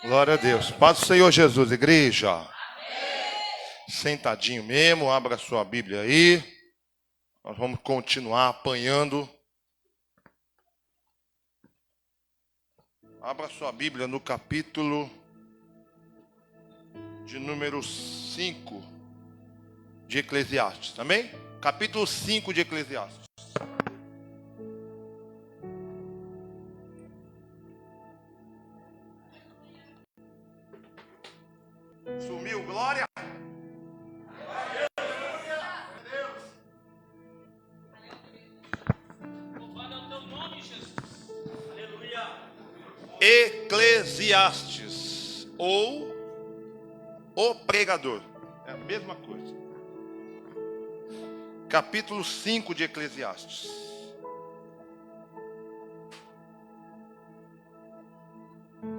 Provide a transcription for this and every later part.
Glória a Deus. Paz do Senhor Jesus, igreja. Sentadinho mesmo, abra sua Bíblia aí. Nós vamos continuar apanhando. Abra sua Bíblia no capítulo de número 5 de Eclesiastes, também? Capítulo 5 de Eclesiastes. Sumiu, glória? Louvado é o teu nome, Jesus. Aleluia. Eclesiastes, ou o pregador. É a mesma coisa. Capítulo 5 de Eclesiastes.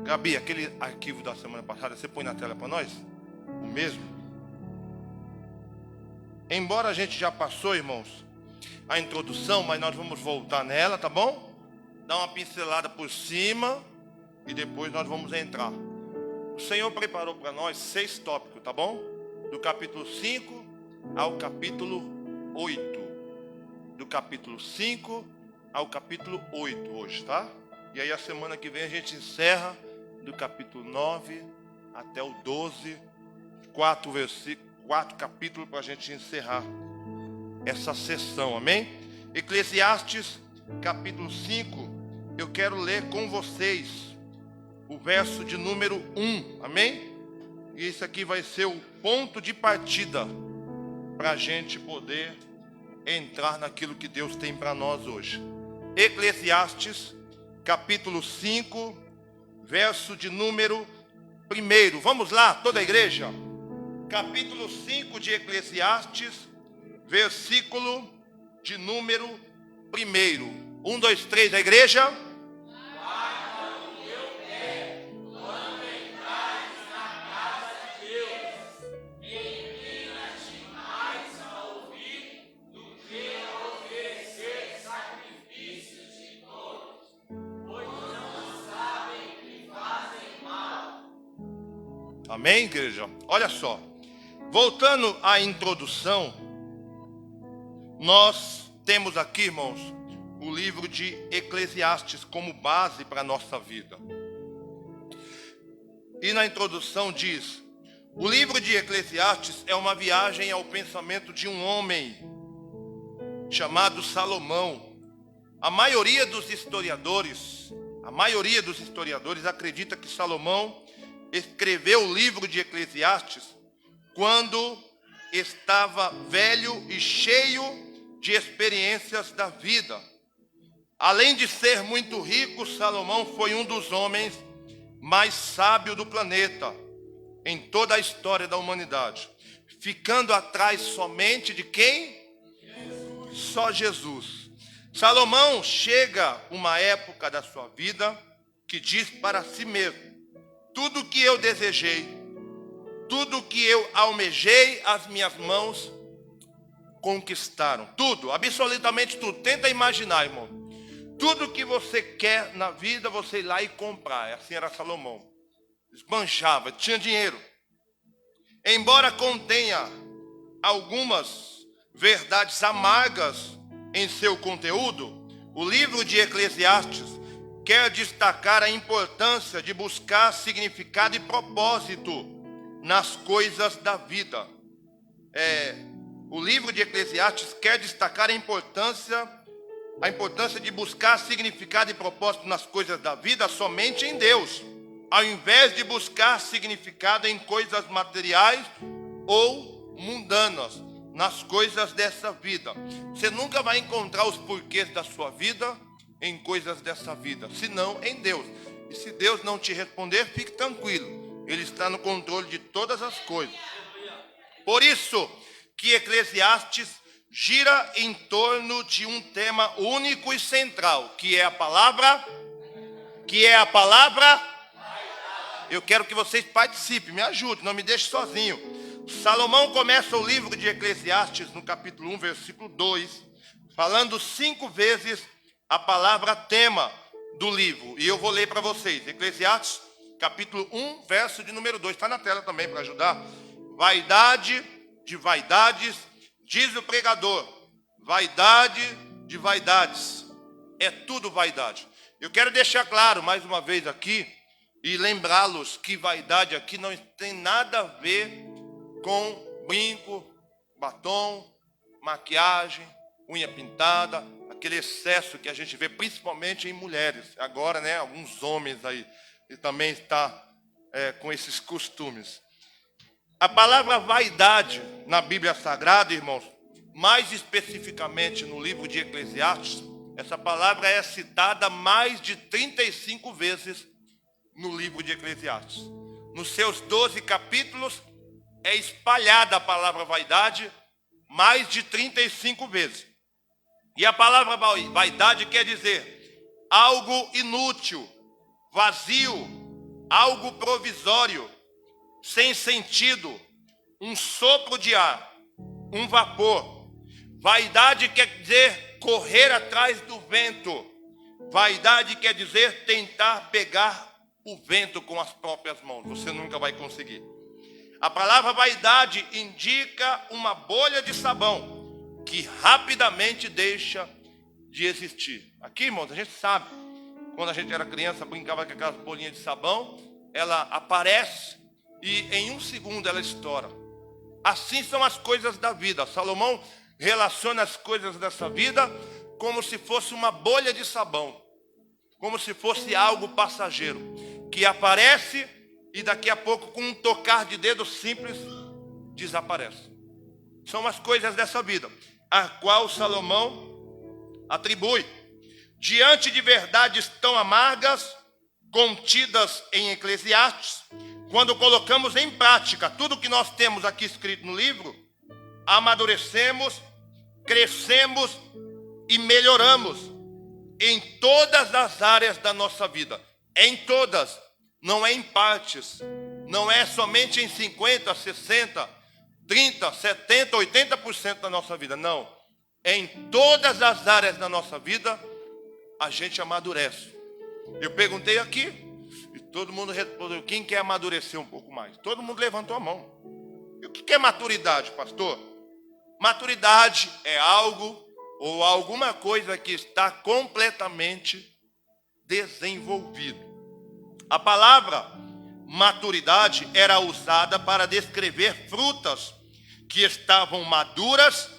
Gabi, aquele arquivo da semana passada, você põe na tela para nós? O mesmo? Embora a gente já passou, irmãos, a introdução, mas nós vamos voltar nela, tá bom? Dar uma pincelada por cima e depois nós vamos entrar. O Senhor preparou para nós 6 tópicos, tá bom? Do capítulo 5 ao capítulo 8. Do capítulo 5 ao capítulo 8 hoje, tá? E aí a semana que vem a gente encerra do capítulo 9 até o 12, 4 capítulos para a gente encerrar essa sessão, amém? Eclesiastes capítulo 5, eu quero ler com vocês o verso de número 1, amém? E isso aqui vai ser o ponto de partida para a gente poder entrar naquilo que Deus tem para nós hoje. Eclesiastes capítulo 5, verso de número 1. Vamos lá, toda a igreja. Capítulo 5 de Eclesiastes, versículo de número 1. 1, 2, 3, a igreja. Amém, igreja? Olha só. Voltando à introdução, nós temos aqui, irmãos, o livro de Eclesiastes como base para a nossa vida. E na introdução diz: o livro de Eclesiastes é uma viagem ao pensamento de um homem chamado Salomão. A maioria dos historiadores acredita que Salomão escreveu o livro de Eclesiastes quando estava velho e cheio de experiências da vida. Além de ser muito rico, Salomão foi um dos homens mais sábios do planeta em toda a história da humanidade, ficando atrás somente de quem? Só Jesus. Salomão chega uma época da sua vida que diz para si mesmo: tudo que eu desejei, tudo que eu almejei, as minhas mãos conquistaram. Tudo, absolutamente tudo. Tenta imaginar, irmão. Tudo que você quer na vida, você ir lá e comprar. Assim era Salomão. Esbanjava, tinha dinheiro. Embora contenha algumas verdades amargas em seu conteúdo, o livro de Eclesiastes quer destacar a importância de buscar significado e propósito nas coisas da vida. O livro de Eclesiastes quer destacar a importância de buscar significado e propósito nas coisas da vida somente em Deus, ao invés de buscar significado em coisas materiais ou mundanas, nas coisas dessa vida. Você nunca vai encontrar os porquês da sua vida em coisas dessa vida, senão em Deus. E se Deus não te responder, fique tranquilo, Ele está no controle de todas as coisas. Por isso que Eclesiastes gira em torno de um tema único e central, que é a palavra. Eu quero que vocês participem, me ajudem, não me deixem sozinho. Salomão começa o livro de Eclesiastes no capítulo 1, versículo 2, falando 5 vezes a palavra tema do livro. E eu vou ler para vocês. Eclesiastes capítulo 1, verso de número 2. Está na tela também para ajudar. Vaidade de vaidades, diz o pregador. Vaidade de vaidades. É tudo vaidade. Eu quero deixar claro mais uma vez aqui e lembrá-los que vaidade aqui não tem nada a ver com brinco, batom, maquiagem, unha pintada, aquele excesso que a gente vê principalmente em mulheres. Agora, né, alguns homens aí e também está com esses costumes. A palavra vaidade na Bíblia Sagrada, irmãos, mais especificamente no livro de Eclesiastes, essa palavra é citada mais de 35 vezes no livro de Eclesiastes. Nos seus 12 capítulos é espalhada a palavra vaidade mais de 35 vezes. E a palavra vaidade quer dizer algo inútil, vazio, algo provisório, sem sentido, um sopro de ar, um vapor. Vaidade quer dizer correr atrás do vento. Vaidade quer dizer tentar pegar o vento com as próprias mãos. Você nunca vai conseguir. A palavra vaidade indica uma bolha de sabão que rapidamente deixa de existir. Aqui, irmãos, a gente sabe, quando a gente era criança, brincava com aquelas bolinhas de sabão, ela aparece e em um segundo ela estoura. Assim são as coisas da vida. Salomão relaciona as coisas dessa vida como se fosse uma bolha de sabão, como se fosse algo passageiro, que aparece e daqui a pouco, com um tocar de dedo simples, desaparece. São as coisas dessa vida, a qual Salomão atribui. Diante de verdades tão amargas, contidas em Eclesiastes, quando colocamos em prática tudo que nós temos aqui escrito no livro, amadurecemos, crescemos e melhoramos em todas as áreas da nossa vida. Em todas, não é em partes, não é somente em 50, 60, 30, 70, 80% da nossa vida, não. Em todas as áreas da nossa vida, a gente amadurece. Eu perguntei aqui, e todo mundo respondeu, quem quer amadurecer um pouco mais? Todo mundo levantou a mão. E o que é maturidade, pastor? Maturidade é algo ou alguma coisa que está completamente desenvolvido. A palavra maturidade era usada para descrever frutas que estavam maduras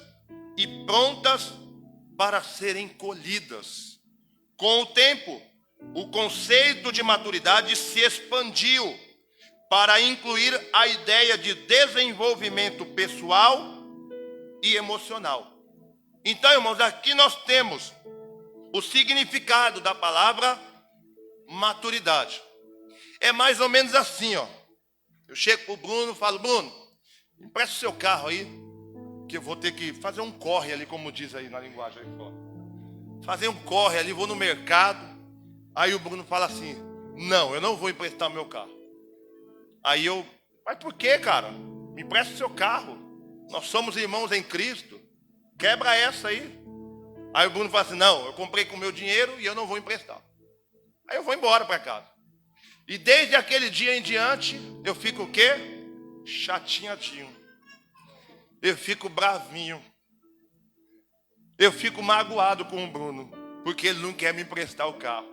e prontas para serem colhidas. Com o tempo, o conceito de maturidade se expandiu para incluir a ideia de desenvolvimento pessoal e emocional. Então, irmãos, aqui nós temos o significado da palavra maturidade. É mais ou menos assim, ó. Eu chego para o Bruno e falo, Bruno, empresta o seu carro aí, que eu vou ter que fazer um corre ali, como diz aí na linguagem aí fora. Fazer um corre ali, vou no mercado. Aí o Bruno fala assim, não, eu não vou emprestar meu carro. Aí eu, mas por quê, cara? Me empresta o seu carro. Nós somos irmãos em Cristo. Quebra essa aí. Aí o Bruno fala assim, não, eu comprei com o meu dinheiro e eu não vou emprestar. Aí eu vou embora para casa. E desde aquele dia em diante, eu fico o quê? Chatinho. Eu fico bravinho. Eu fico magoado com o Bruno, porque ele não quer me emprestar o carro.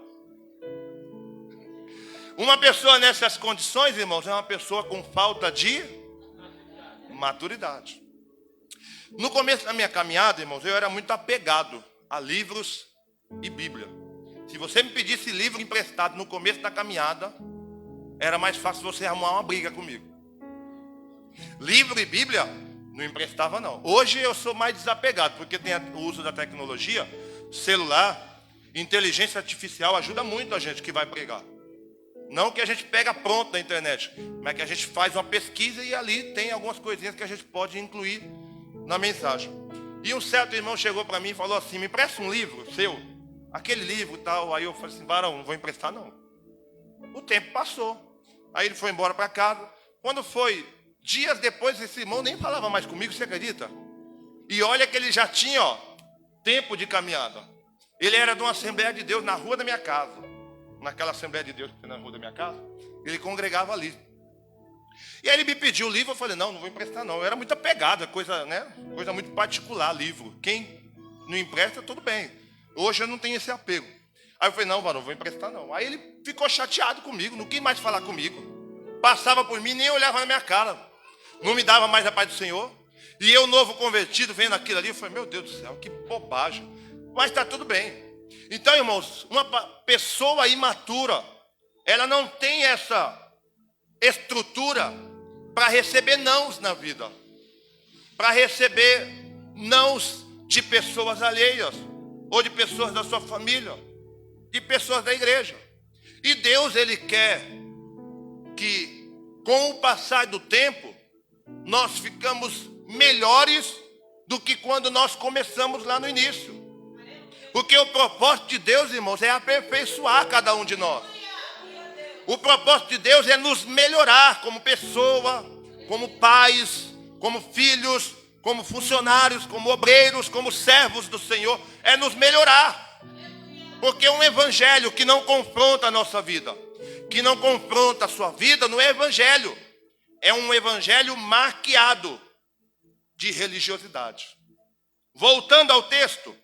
Uma pessoa nessas condições, irmãos, é uma pessoa com falta de maturidade. No começo da minha caminhada, irmãos, eu era muito apegado a livros e Bíblia. Se você me pedisse livro emprestado no começo da caminhada, era mais fácil você arrumar uma briga comigo. Livro e Bíblia, não emprestava não. Hoje eu sou mais desapegado, porque tem o uso da tecnologia, celular, inteligência artificial ajuda muito a gente que vai pregar. Não que a gente pega pronto na internet, mas que a gente faz uma pesquisa e ali tem algumas coisinhas que a gente pode incluir na mensagem. E um certo irmão chegou para mim e falou assim, me empresta um livro seu, aquele livro e tal. Aí eu falei assim, varão, não vou emprestar não. O tempo passou. Aí ele foi embora para casa. Quando foi dias depois, esse irmão nem falava mais comigo, você acredita? E olha que ele já tinha tempo de caminhada. Ele era de uma Assembleia de Deus na rua da minha casa. naquela Assembleia de Deus que tem na rua da minha casa. Ele congregava ali. E aí ele me pediu o livro, eu falei, não vou emprestar não. Eu era muito apegado, coisa muito particular, livro. Quem não empresta, tudo bem. Hoje eu não tenho esse apego. Aí eu falei, não, varão, vou emprestar não. Aí ele ficou chateado comigo, não quis mais falar comigo. Passava por mim, nem olhava na minha cara. Não me dava mais a paz do Senhor. E eu, novo convertido, vendo aquilo ali, eu falei, meu Deus do céu, que bobagem. Mas está tudo bem. Então, irmãos, uma pessoa imatura, ela não tem essa estrutura para receber nãos na vida. Para receber nãos de pessoas alheias. Ou de pessoas da sua família. De pessoas da igreja. E Deus, Ele quer que, com o passar do tempo, nós ficamos melhores do que quando nós começamos lá no início. Porque o propósito de Deus, irmãos, é aperfeiçoar cada um de nós. O propósito de Deus é nos melhorar como pessoa, como pais, como filhos, como funcionários, como obreiros, como servos do Senhor. É nos melhorar. Porque um evangelho que não confronta a nossa vida, que não confronta a sua vida, não é evangelho. É um evangelho maquiado de religiosidade. Voltando ao texto,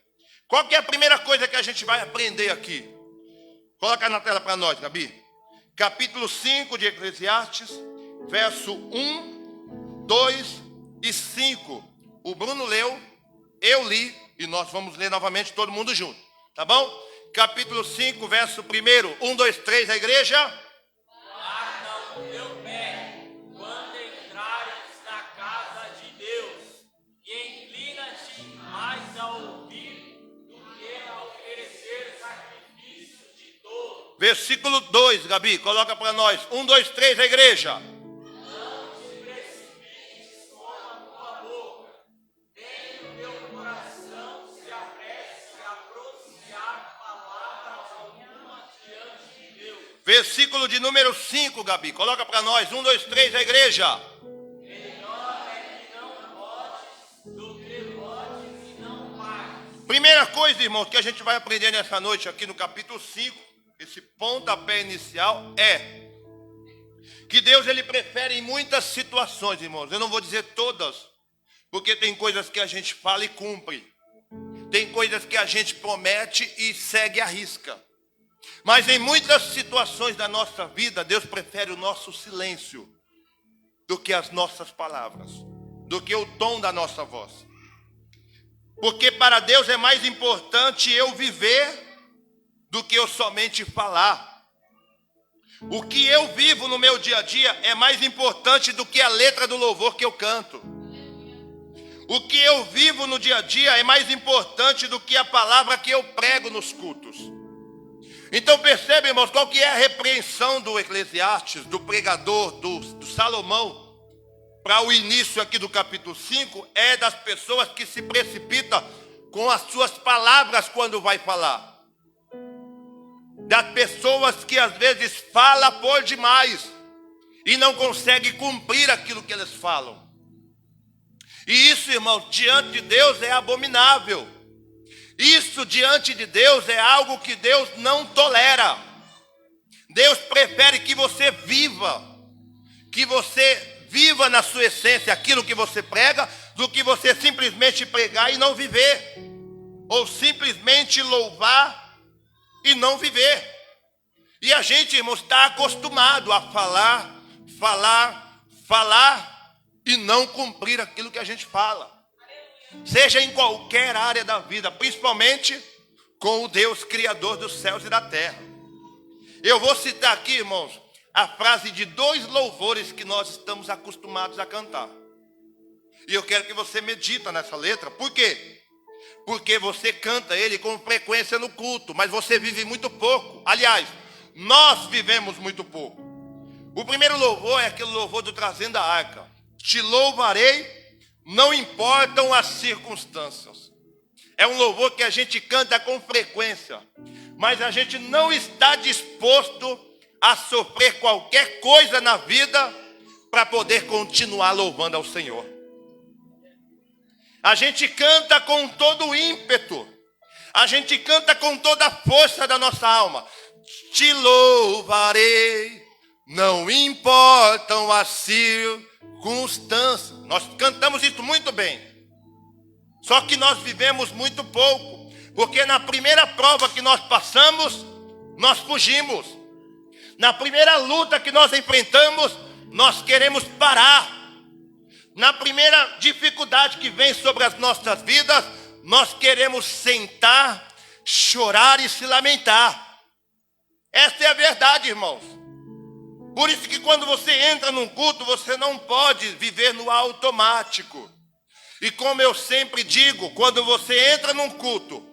qual que é a primeira coisa que a gente vai aprender aqui? Coloca na tela para nós, Gabi. Capítulo 5 de Eclesiastes, verso 1, 2 e 5. O Bruno leu, eu li, e nós vamos ler novamente todo mundo junto. Tá bom? Capítulo 5, verso 1. 1, 2, 3, a igreja. Guarda o teu pé quando entrares na casa de Deus, e inclina-te mais a ouvir do que a oferecer sacrifício de dor. Versículo 2, Gabi, coloca para nós. 1, 2, 3, a igreja. Não te precipites com a tua boca, nem o teu coração se apresse a pronunciar palavras alguma diante de Deus. Versículo de número 5, Gabi, coloca para nós. 1, 2, 3, a igreja. Melhor é que não votes do que votes e não pagues. Primeira coisa, irmãos, que a gente vai aprender nessa noite aqui no capítulo 5, esse pontapé inicial é que Deus, Ele prefere em muitas situações, irmãos. Eu não vou dizer todas, porque tem coisas que a gente fala e cumpre. Tem coisas que a gente promete e segue à risca. Mas em muitas situações da nossa vida, Deus prefere o nosso silêncio do que as nossas palavras, do que o tom da nossa voz. Porque para Deus é mais importante eu viver do que eu somente falar. O que eu vivo no meu dia a dia é mais importante do que a letra do louvor que eu canto. O que eu vivo no dia a dia é mais importante do que a palavra que eu prego nos cultos. Então percebe, irmãos, qual que é a repreensão do Eclesiastes, do pregador, do Salomão, para o início aqui do capítulo 5, é das pessoas que se precipitam com as suas palavras quando vai falar. Das pessoas que às vezes falam por demais e não conseguem cumprir aquilo que eles falam. E isso, irmãos, diante de Deus é abominável. Isso diante de Deus é algo que Deus não tolera. Deus prefere que você viva na sua essência aquilo que você prega, do que você simplesmente pregar e não viver, ou simplesmente louvar e não viver. E a gente, irmãos, está acostumado a falar e não cumprir aquilo que a gente fala. Seja em qualquer área da vida, principalmente com o Deus Criador dos céus e da terra. Eu vou citar aqui, irmãos, a frase de 2 louvores que nós estamos acostumados a cantar. E eu quero que você medita nessa letra. Por quê? Porque você canta ele com frequência no culto, mas você vive muito pouco. Aliás, nós vivemos muito pouco. O primeiro louvor é aquele louvor do Trazendo a Arca. Te louvarei, não importam as circunstâncias. É um louvor que a gente canta com frequência, mas a gente não está disposto a sofrer qualquer coisa na vida para poder continuar louvando ao Senhor. A gente canta com todo o ímpeto, a gente canta com toda a força da nossa alma. te louvarei, não importam as circunstâncias. Nós cantamos isso muito bem, só que nós vivemos muito pouco, porque na primeira prova que nós passamos, nós fugimos. Na primeira luta que nós enfrentamos, nós queremos parar. Na primeira dificuldade que vem sobre as nossas vidas, nós queremos sentar, chorar e se lamentar. Essa é a verdade, irmãos. Por isso que quando você entra num culto, você não pode viver no automático. E como eu sempre digo, quando você entra num culto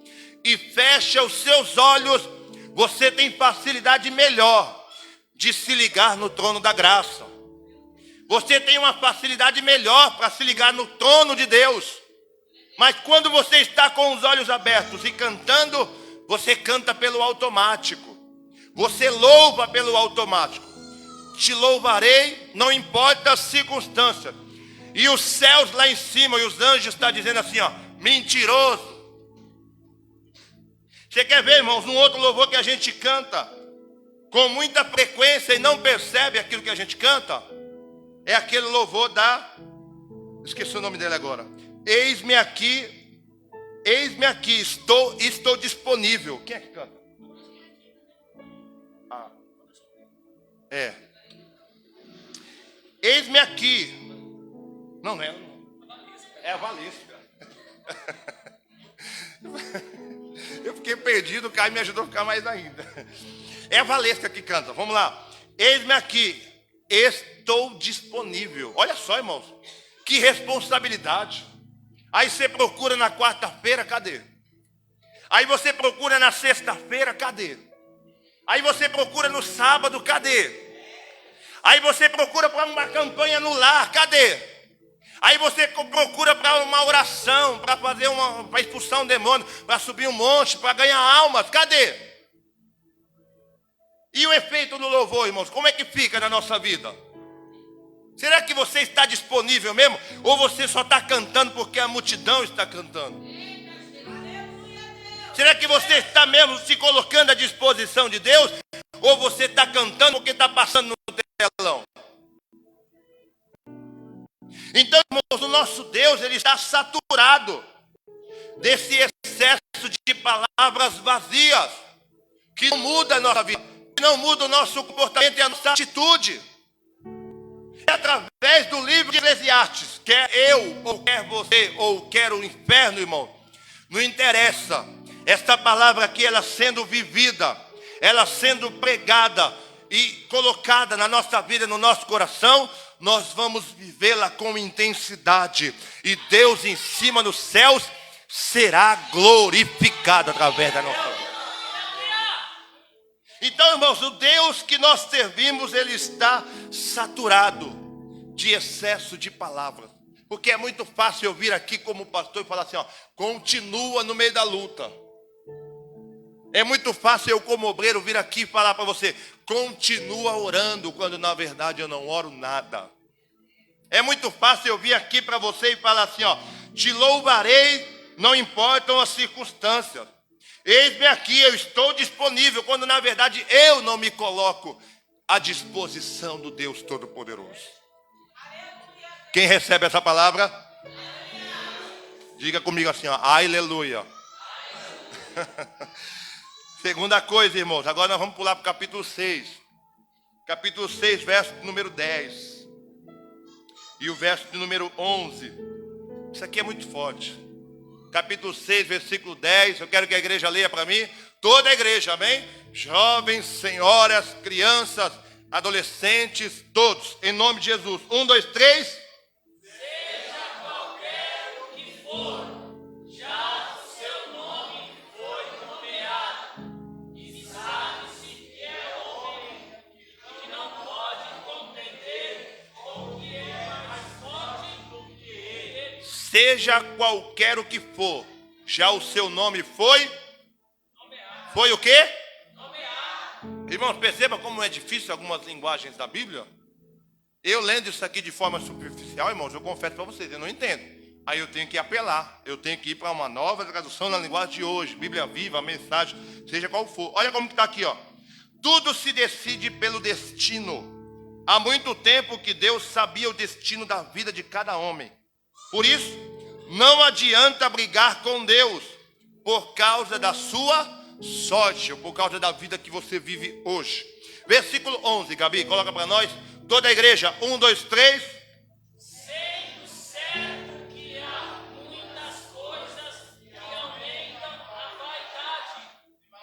e fecha os seus olhos, você tem facilidade melhor de se ligar no trono da graça. Você tem uma facilidade melhor para se ligar no trono de Deus. Mas quando você está com os olhos abertos e cantando, você canta pelo automático. Você louva pelo automático. Te louvarei, não importa as circunstâncias. E os céus lá em cima e os anjos estão dizendo assim, ó, mentiroso. Você quer ver, irmãos, um outro louvor que a gente canta com muita frequência e não percebe aquilo que a gente canta? É aquele louvor da... Esqueci o nome dele agora. Eis-me aqui, estou disponível. Quem é que canta? Eis-me aqui. Não é. É a Valesca. Eu fiquei perdido, o Caio me ajudou a ficar mais ainda. É a Valesca que canta. Vamos lá. Eis-me aqui. Estou disponível. Olha só, irmãos. Que responsabilidade. Aí você procura na quarta-feira, cadê? Aí você procura na sexta-feira, cadê? Aí você procura no sábado, cadê? Aí você procura para uma campanha no lar, cadê? Aí você procura para uma oração, para fazer para expulsar um demônio, para subir um monte, para ganhar almas, cadê? E o efeito do louvor, irmãos, como é que fica na nossa vida? Será que você está disponível mesmo? Ou você só está cantando porque a multidão está cantando? Será que você está mesmo se colocando à disposição de Deus? Ou você está cantando porque está passando no telão? Então, irmãos, o nosso Deus, ele está saturado desse excesso de palavras vazias, que não muda a nossa vida, que não muda o nosso comportamento e a nossa atitude. É através do livro de Eclesiastes, quer eu, ou quer você, ou quer o inferno, irmão, não interessa. Esta palavra aqui, ela sendo vivida, ela sendo pregada e colocada na nossa vida, no nosso coração, nós vamos vivê-la com intensidade. E Deus em cima nos céus será glorificado através da nossa vida. Então, irmãos, o Deus que nós servimos, ele está saturado de excesso de palavras. Porque é muito fácil eu vir aqui como pastor e falar assim, ó, continua no meio da luta. É muito fácil eu como obreiro vir aqui e falar para você, continua orando, quando na verdade eu não oro nada. É muito fácil eu vir aqui para você e falar assim, ó, te louvarei, não importam as circunstâncias. Eis-me aqui, eu estou disponível, quando na verdade eu não me coloco à disposição do Deus Todo-Poderoso. Quem recebe essa palavra? Diga comigo assim, ó, aleluia. Segunda coisa, irmãos, agora nós vamos pular para o capítulo 6. Capítulo 6, verso número 10. E o verso de número 11. Isso aqui é muito forte. Capítulo 6, versículo 10. Eu quero que a igreja leia para mim. Toda a igreja, amém? Jovens, senhoras, crianças, adolescentes, todos. Em nome de Jesus. 1, 2, 3. Seja qualquer o que for, já o seu nome foi nomeado. E sabe-se que é homem, que não pode contender com o que é mais forte do que ele. Seja qualquer o que for, já o seu nome foi? Nomeado. Foi o quê? Nomeado. Irmãos, perceba como é difícil algumas linguagens da Bíblia. Eu lendo isso aqui de forma superficial, irmãos, eu confesso para vocês, eu não entendo. Aí eu tenho que apelar, eu tenho que ir para uma nova tradução na linguagem de hoje, Bíblia viva, a mensagem, seja qual for. Olha como está aqui, ó. Tudo se decide pelo destino. Há muito tempo que Deus sabia o destino da vida de cada homem. Por isso, não adianta brigar com Deus por causa da sua sorte, ou por causa da vida que você vive hoje. Versículo 11, Gabi, coloca para nós. Toda a igreja, 1, 2, 3. Sendo certo que há muitas coisas que aumentam a vaidade,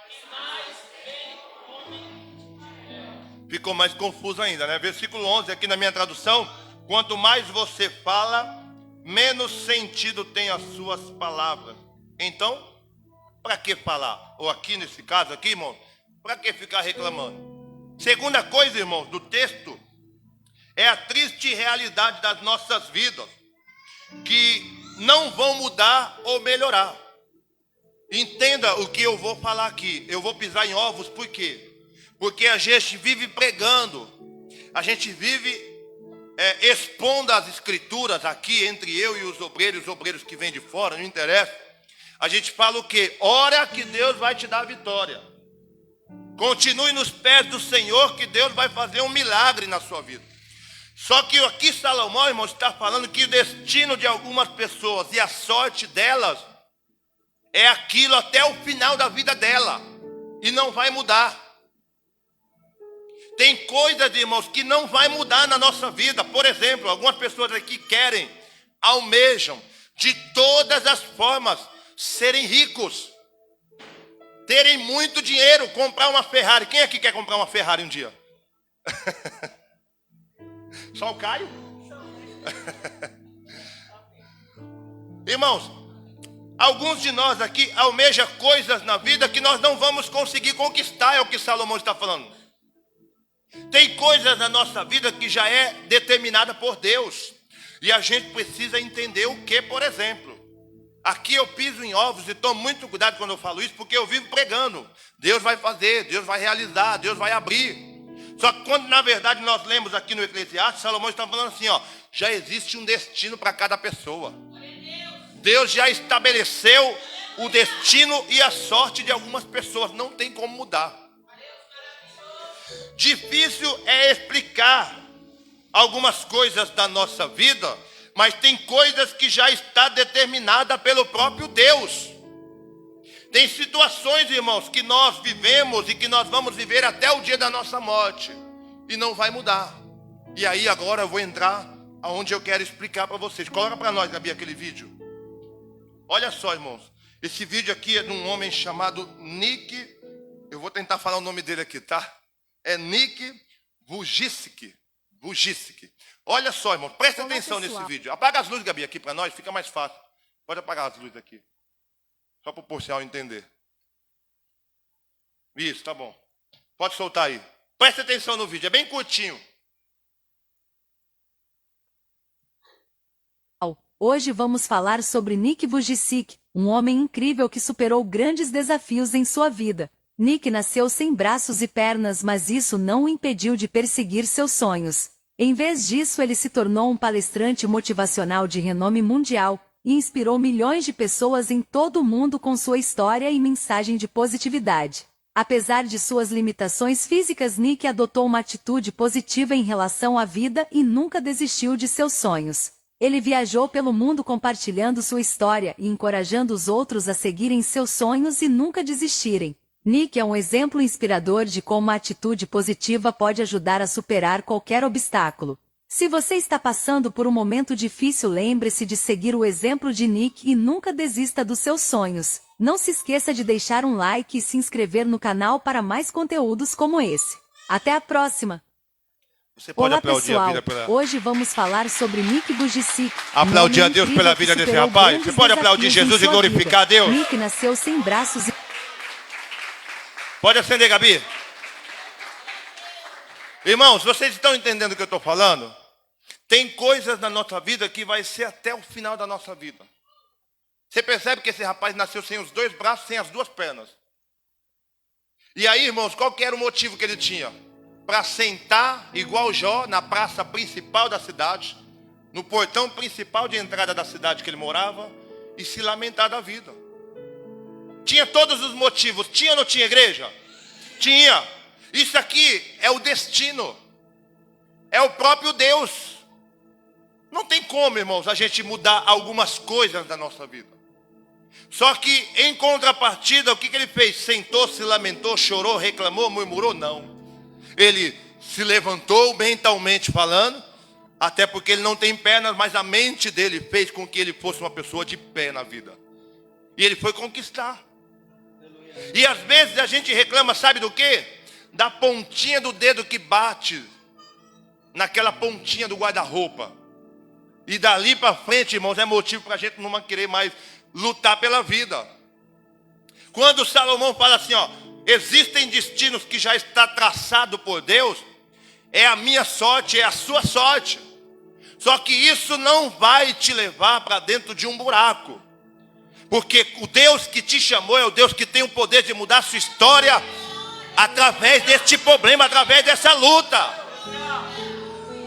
e mais vem o homem. Ficou mais confuso ainda, né? Versículo 11, aqui na minha tradução. Quanto mais você fala, menos sentido tem as suas palavras. Então, para que falar? Ou aqui nesse caso aqui, irmão, para que ficar reclamando? Segunda coisa, irmãos, do texto, é a triste realidade das nossas vidas, que não vão mudar ou melhorar. Entenda o que eu vou falar aqui. Eu vou pisar em ovos, por quê? Porque a gente vive pregando, a gente vive expondo as escrituras aqui entre eu e os obreiros que vêm de fora, não interessa. A gente fala o quê? Ora que Deus vai te dar a vitória. Continue nos pés do Senhor que Deus vai fazer um milagre na sua vida. Só que aqui Salomão, irmão, está falando que o destino de algumas pessoas e a sorte delas é aquilo até o final da vida dela. E não vai mudar. Tem coisas, irmãos, que não vai mudar na nossa vida. Por exemplo, algumas pessoas aqui querem, almejam, de todas as formas, serem ricos. Terem muito dinheiro, comprar uma Ferrari. Quem aqui quer comprar uma Ferrari um dia? Só o Caio? Irmãos, alguns de nós aqui almejam coisas na vida que nós não vamos conseguir conquistar, é o que Salomão está falando. Tem coisas na nossa vida que já é determinada por Deus. E a gente precisa entender o que, por exemplo. Aqui eu piso em ovos e tomo muito cuidado quando eu falo isso, porque eu vivo pregando. Deus vai fazer, Deus vai realizar, Deus vai abrir. Só que quando na verdade nós lemos aqui no Eclesiastes, Salomão está falando assim, ó, já existe um destino para cada pessoa. Deus já estabeleceu o destino e a sorte de algumas pessoas, não tem como mudar. Difícil é explicar algumas coisas da nossa vida, mas tem coisas que já está determinada pelo próprio Deus. Tem situações, irmãos, que nós vivemos e que nós vamos viver até o dia da nossa morte. E não vai mudar. E aí agora eu vou entrar aonde eu quero explicar para vocês. Coloca para nós, Gabi, aquele vídeo. Olha só, irmãos. Esse vídeo aqui é de um homem chamado Nick. Eu vou tentar falar o nome dele aqui, tá? É Nick Vujicic. Olha só, irmão, presta atenção nesse vídeo. Apaga as luzes, Gabi, aqui para nós, fica mais fácil. Pode apagar as luzes aqui. Só para o pessoal entender. Isso, tá bom. Pode soltar aí. Presta atenção no vídeo, é bem curtinho. Hoje vamos falar sobre Nick Vujicic, um homem incrível que superou grandes desafios em sua vida. Nick nasceu sem braços e pernas, mas isso não o impediu de perseguir seus sonhos. Em vez disso, ele se tornou um palestrante motivacional de renome mundial e inspirou milhões de pessoas em todo o mundo com sua história e mensagem de positividade. Apesar de suas limitações físicas, Nick adotou uma atitude positiva em relação à vida e nunca desistiu de seus sonhos. Ele viajou pelo mundo compartilhando sua história e encorajando os outros a seguirem seus sonhos e nunca desistirem. Nick é um exemplo inspirador de como a atitude positiva pode ajudar a superar qualquer obstáculo. Se você está passando por um momento difícil, lembre-se de seguir o exemplo de Nick e nunca desista dos seus sonhos. Não se esqueça de deixar um like e se inscrever no canal para mais conteúdos como esse. Até a próxima! Você pode Olá aplaudir pessoal, a vida pela... hoje vamos falar sobre Nick Vujicic. Aplaudir um a Deus homem pela incrível vida que desse superou rapaz? grandes Você pode aplaudir desafios em Jesus e sua glorificar vida. a Deus? Nick nasceu sem braços e... Pode acender, Gabi. Irmãos, vocês estão entendendo o que eu estou falando? Tem coisas na nossa vida que vai ser até o final da nossa vida. Você percebe que esse rapaz nasceu sem os dois braços, sem as duas pernas. E aí, irmãos, qual que era o motivo que ele tinha? Para sentar, igual Jó, na praça principal da cidade, no portão principal de entrada da cidade que ele morava, e se lamentar da vida. Tinha todos os motivos. Tinha ou não tinha igreja? Tinha. Isso aqui é o destino. É o próprio Deus. Não tem como, irmãos, a gente mudar algumas coisas da nossa vida. Só que, em contrapartida, o que ele fez? Sentou, se lamentou, chorou, reclamou, murmurou? Não. Ele se levantou mentalmente falando, até porque ele não tem pernas, mas a mente dele fez com que ele fosse uma pessoa de pé na vida. E ele foi conquistar. E às vezes a gente reclama, sabe do quê? Da pontinha do dedo que bate naquela pontinha do guarda-roupa. E dali para frente, irmãos, é motivo para a gente não querer mais lutar pela vida. Quando Salomão fala assim, ó, existem destinos que já está traçado por Deus, é a minha sorte, é a sua sorte. Só que isso não vai te levar para dentro de um buraco. Porque o Deus que te chamou é o Deus que tem o poder de mudar a sua história através deste problema, através dessa luta.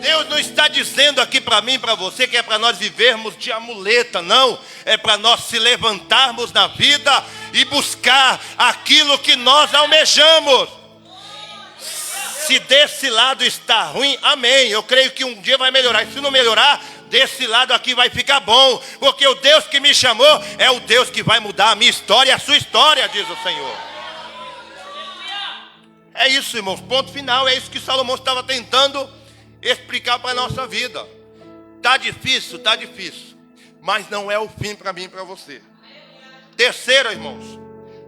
Deus não está dizendo aqui para mim e para você que é para nós vivermos de amuleta, não. É para nós se levantarmos na vida e buscar aquilo que nós almejamos. Se desse lado está ruim, amém. Eu creio que um dia vai melhorar. E se não melhorar, desse lado aqui vai ficar bom. Porque o Deus que me chamou é o Deus que vai mudar a minha história e a sua história, diz o Senhor. É isso, irmãos. Ponto final. É isso que Salomão estava tentando explicar para a nossa vida. Está difícil, está difícil. Mas não é o fim para mim e para você. Terceiro, irmãos.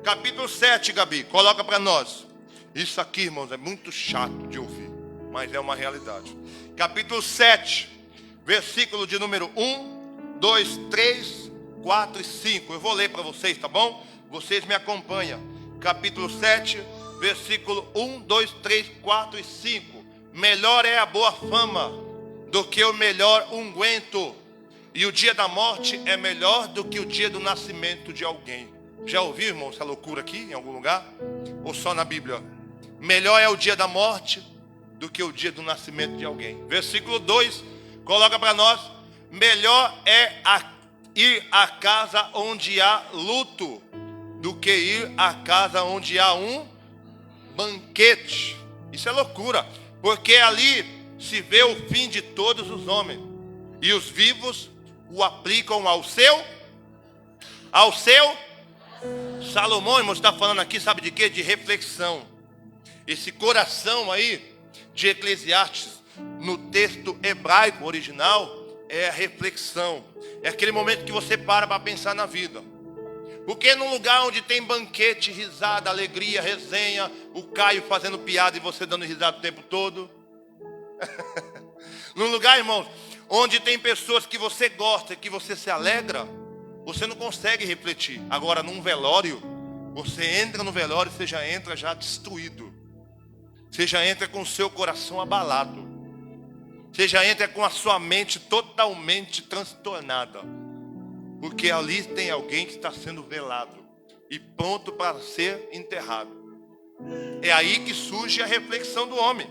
Capítulo 7, Gabi. Coloca para nós. Isso aqui, irmãos, é muito chato de ouvir, mas é uma realidade. Capítulo 7, versículo de número 1, 2, 3, 4 e 5. Eu vou ler para vocês, tá bom? Vocês me acompanham. Capítulo 7, versículo 1, 2, 3, 4 e 5. Melhor é a boa fama do que o melhor unguento, e o dia da morte é melhor do que o dia do nascimento de alguém. Já ouviu, irmão, essa loucura aqui em algum lugar? Ou só na Bíblia? Melhor é o dia da morte do que o dia do nascimento de alguém. Versículo 2, coloca para nós. Melhor é ir à casa onde há luto do que ir à casa onde há um banquete. Isso é loucura, porque ali se vê o fim de todos os homens, e os vivos o aplicam ao seu. Salomão, irmão, está falando aqui, sabe de quê? De reflexão. Esse coração aí de Eclesiastes, no texto hebraico original, é a reflexão. É aquele momento que você para pensar na vida. Porque num lugar onde tem banquete, risada, alegria, resenha, o Caio fazendo piada e você dando risada o tempo todo. Num lugar, irmãos, onde tem pessoas que você gosta, que você se alegra, você não consegue refletir. Agora, num velório, você entra no velório e você já entra já destruído. Você já entra com o seu coração abalado. Você já entra com a sua mente totalmente transtornada. Porque ali tem alguém que está sendo velado e pronto para ser enterrado. É aí que surge a reflexão do homem.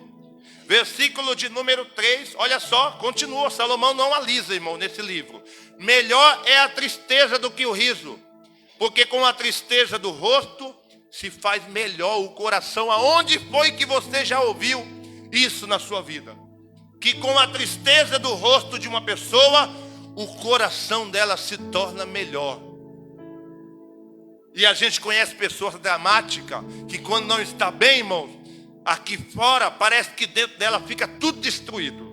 Versículo de número 3, olha só, continua. Salomão não alisa, irmão, nesse livro. Melhor é a tristeza do que o riso, porque com a tristeza do rosto se faz melhor o coração. Aonde foi que você já ouviu isso na sua vida? Que com a tristeza do rosto de uma pessoa, o coração dela se torna melhor. E a gente conhece pessoas dramáticas, que quando não está bem, irmãos, aqui fora parece que dentro dela fica tudo destruído.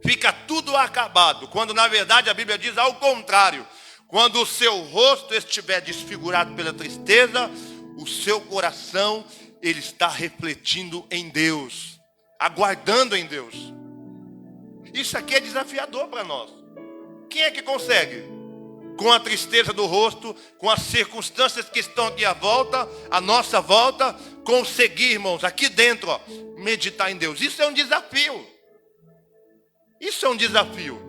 Fica tudo acabado. Quando na verdade a Bíblia diz ao contrário. Quando o seu rosto estiver desfigurado pela tristeza, o seu coração, ele está refletindo em Deus, aguardando em Deus. Isso aqui é desafiador para nós. Quem é que consegue? Com a tristeza do rosto, com as circunstâncias que estão aqui à nossa volta, conseguir, irmãos, aqui dentro, ó, meditar em Deus. Isso é um desafio. Isso é um desafio.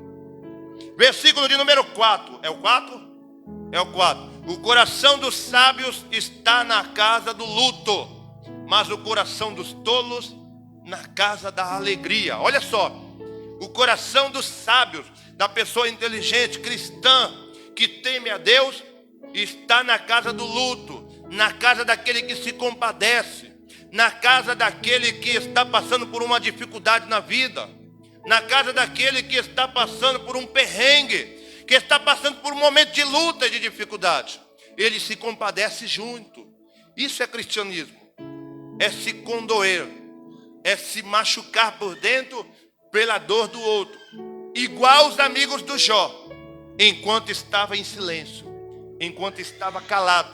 Versículo de número 4. É o 4? É o 4. O coração dos sábios está na casa do luto, mas o coração dos tolos na casa da alegria. Olha só. O coração dos sábios, da pessoa inteligente, cristã, que teme a Deus, está na casa do luto, na casa daquele que se compadece, na casa daquele que está passando por uma dificuldade na vida, na casa daquele que está passando por um perrengue, que está passando por um momento de luta e de dificuldade. Ele se compadece junto. Isso é cristianismo. É se condoer, é se machucar por dentro pela dor do outro. Igual os amigos do Jó, enquanto estava em silêncio, enquanto estava calado.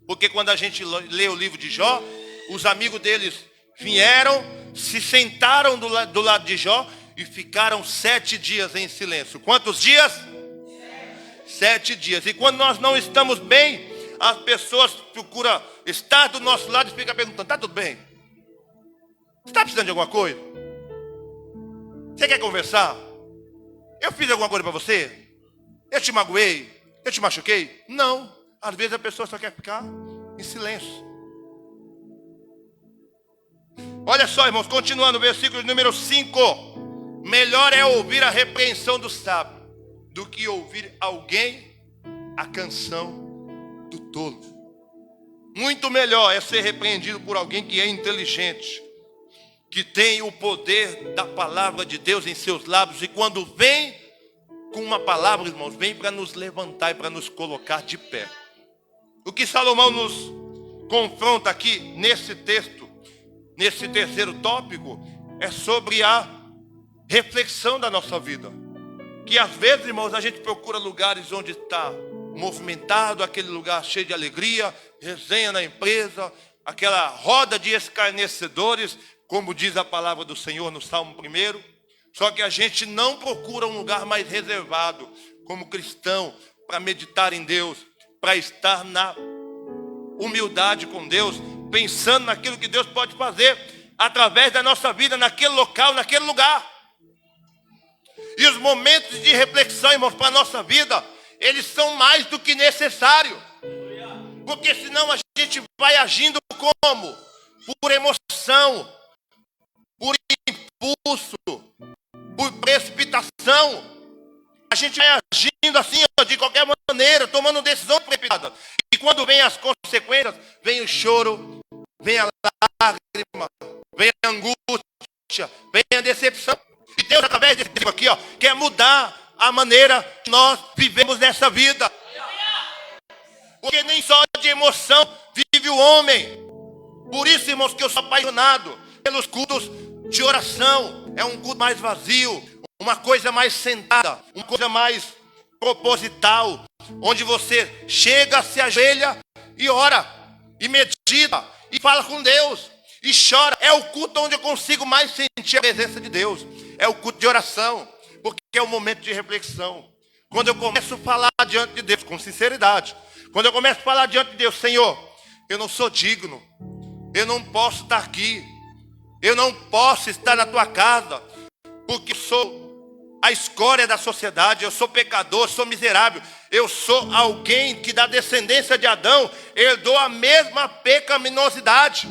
Porque quando a gente lê o livro de Jó, os amigos deles vieram, se sentaram do lado de Jó e ficaram 7 dias em silêncio. Quantos dias? 7 dias. E quando nós não estamos bem, as pessoas procuram estar do nosso lado e ficam perguntando: está tudo bem? Você está precisando de alguma coisa? Você quer conversar? Eu fiz alguma coisa para você? Eu te magoei? Eu te machuquei? Não. Às vezes a pessoa só quer ficar em silêncio. Olha só, irmãos, continuando, versículo número 5. Melhor é ouvir a repreensão do sábio do que ouvir alguém a canção do tolo. Muito melhor é ser repreendido por alguém que é inteligente, que tem o poder da palavra de Deus em seus lábios, e quando vem com uma palavra, irmãos, vem para nos levantar e para nos colocar de pé. O que Salomão nos confronta aqui nesse texto, nesse terceiro tópico, é sobre a reflexão da nossa vida. Que às vezes, irmãos, a gente procura lugares onde está movimentado, aquele lugar cheio de alegria, resenha na empresa, aquela roda de escarnecedores, como diz a palavra do Senhor no Salmo 1. Só que a gente não procura um lugar mais reservado, como cristão, para meditar em Deus, para estar na humildade com Deus, pensando naquilo que Deus pode fazer através da nossa vida, naquele local, naquele lugar. E os momentos de reflexão, irmãos, para a nossa vida, eles são mais do que necessários. Porque senão a gente vai agindo como? Por emoção, por impulso, por precipitação. A gente vai agindo assim, de qualquer maneira, tomando decisão precipitada. E quando vem as consequências, vem o choro, vem a lágrima, vem a angústia, vem a decepção. E Deus, através desse livro aqui, quer mudar a maneira que nós vivemos nessa vida. Porque nem só de emoção vive o homem. Por isso, irmãos, que eu sou apaixonado pelos cultos de oração. É um culto mais vazio, uma coisa mais sentada, uma coisa mais proposital, onde você chega, se ajoelha e ora, e medita, e fala com Deus, e chora. É o culto onde eu consigo mais sentir a presença de Deus. É o culto de oração, porque é o momento de reflexão. Quando eu começo a falar diante de Deus com sinceridade, quando eu começo a falar diante de Deus: Senhor, eu não sou digno, eu não posso estar aqui, eu não posso estar na tua casa, porque eu sou a escória da sociedade, eu sou pecador, sou miserável, eu sou alguém que da descendência de Adão herdou a mesma pecaminosidade.